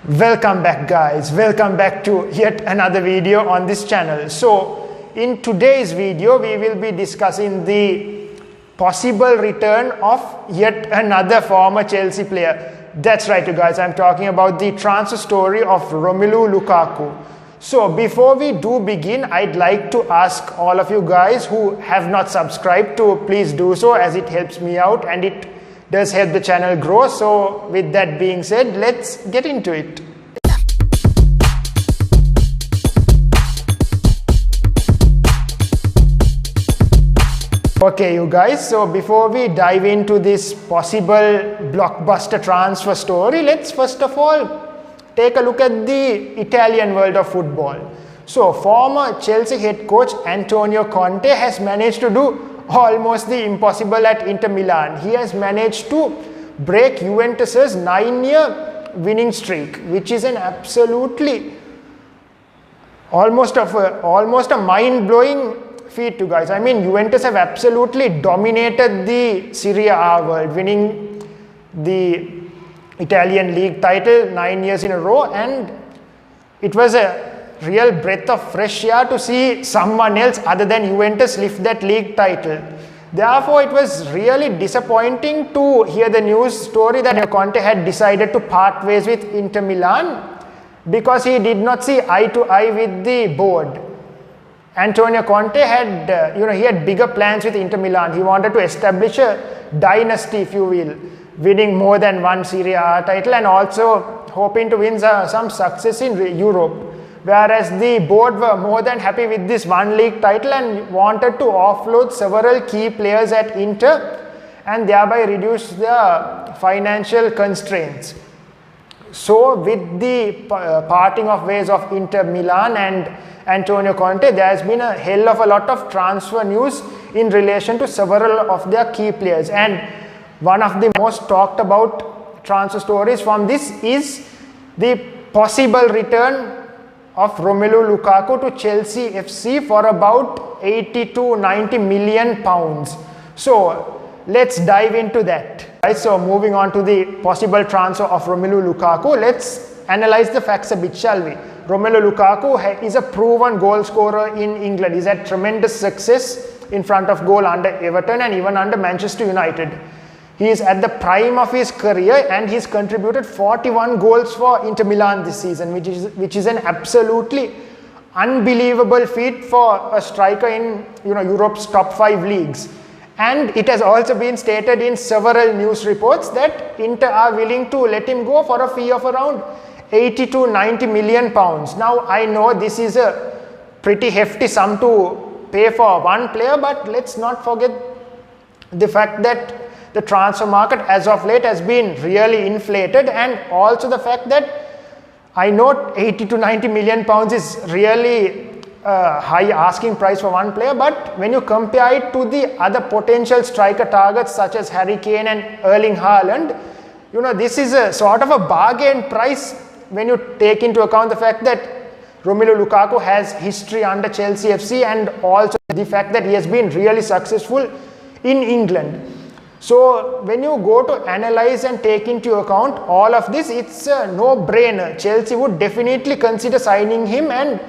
Welcome back, guys. Welcome back to yet another video on this channel. So in today's video we will be discussing the possible return of yet another former Chelsea player. That's right, you guys, I'm talking about the transfer story of Romelu Lukaku. So before we do begin, I'd like to ask all of you guys who have not subscribed to please do so, as it helps me out and it does help the channel grow. So with that being said, let's get into it. Okay, you guys, so before we dive into this possible blockbuster transfer story, let's first of all take a look at the Italian world of football. So former Chelsea head coach Antonio Conte has managed to do almost the impossible at Inter Milan. He has managed to break Juventus's 9-year winning streak, which is an absolutely almost a mind-blowing feat, you guys. I mean, Juventus have absolutely dominated the Serie A world, winning the Italian league title 9 years in a row, and it was a real breath of fresh air to see someone else other than Juventus lift that league title. Therefore, it was really disappointing to hear the news story that Conte had decided to part ways with Inter Milan because he did not see eye to eye with the board. Antonio Conte had, he had bigger plans with Inter Milan. He wanted to establish a dynasty, if you will, winning more than one Serie A title and also hoping to win some success in Europe. Whereas the board were more than happy with this one league title and wanted to offload several key players at Inter and thereby reduce the financial constraints. So with the parting of ways of Inter Milan and Antonio Conte, there has been a hell of a lot of transfer news in relation to several of their key players. And one of the most talked about transfer stories from this is the possible return of Romelu Lukaku to Chelsea FC for about 80 to 90 million pounds. So let's dive into that. Right, so moving on to the possible transfer of Romelu Lukaku, let's analyze the facts a bit, shall we? Romelu Lukaku is a proven goal scorer in England. He's had tremendous success in front of goal under Everton and even under Manchester United. He is at the prime of his career and he's contributed 41 goals for Inter Milan this season, which is an absolutely unbelievable feat for a striker in Europe's top 5 leagues. And it has also been stated in several news reports that Inter are willing to let him go for a fee of around 80 to 90 million pounds. Now I know this is a pretty hefty sum to pay for one player, but let's not forget the fact that the transfer market as of late has been really inflated, and also the fact that I know 80 to 90 million pounds is really a high asking price for one player, but when you compare it to the other potential striker targets such as Harry Kane and Erling Haaland, this is a sort of a bargain price when you take into account the fact that Romelu Lukaku has history under Chelsea FC and also the fact that he has been really successful in England. So when you go to analyze and take into account all of this, it's a no-brainer. Chelsea would definitely consider signing him, and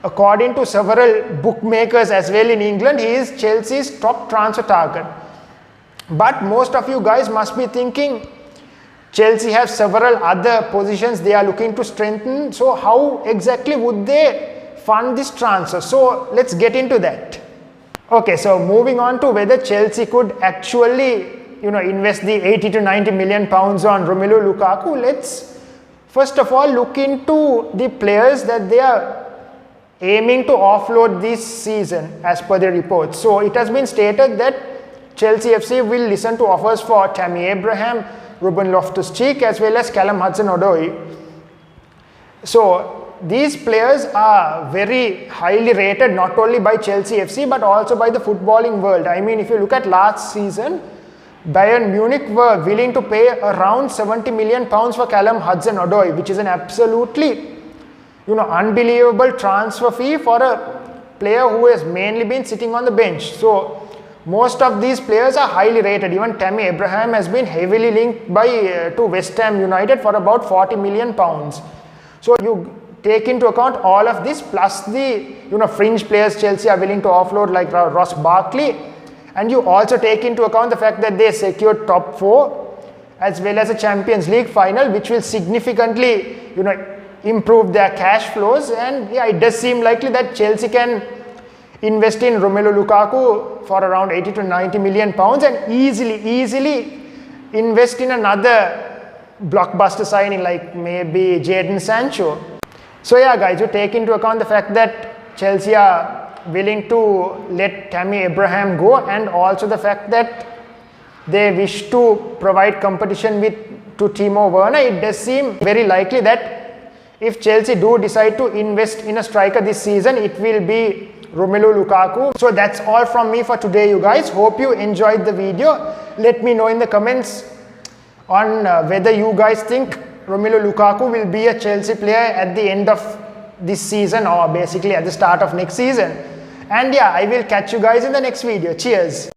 according to several bookmakers as well in England, he is Chelsea's top transfer target. But most of you guys must be thinking Chelsea have several other positions they are looking to strengthen. So how exactly would they fund this transfer? So let's get into that. Okay, so moving on to whether Chelsea could actually invest the 80 to 90 million pounds on Romelu Lukaku, let's first of all look into the players that they are aiming to offload this season as per the reports. So it has been stated that Chelsea FC will listen to offers for Tammy Abraham, Ruben Loftus-Cheek as well as Callum Hudson-Odoi. So these players are very highly rated not only by Chelsea FC but also by the footballing world. I mean, if you look at last season, Bayern Munich were willing to pay around 70 million pounds for Callum Hudson-Odoi, which is an absolutely unbelievable transfer fee for a player who has mainly been sitting on the bench. So most of these players are highly rated. Even Tammy Abraham has been heavily linked by to West Ham United for about 40 million pounds. So you take into account all of this plus the fringe players Chelsea are willing to offload like Ross Barkley, and you also take into account the fact that they secured top 4 as well as a Champions League final, which will significantly improve their cash flows. And yeah, it does seem likely that Chelsea can invest in Romelu Lukaku for around 80 to 90 million pounds and easily invest in another blockbuster signing like maybe Jadon Sancho. So yeah guys, you take into account the fact that Chelsea are willing to let Tammy Abraham go, and also the fact that they wish to provide competition to Timo Werner. It does seem very likely that if Chelsea do decide to invest in a striker this season, it will be Romelu Lukaku. So that's all from me for today, you guys. Hope you enjoyed the video. Let me know in the comments on whether you guys think Romelu Lukaku will be a Chelsea player at the end of this season, or basically at the start of next season. And yeah, I will catch you guys in the next video. Cheers.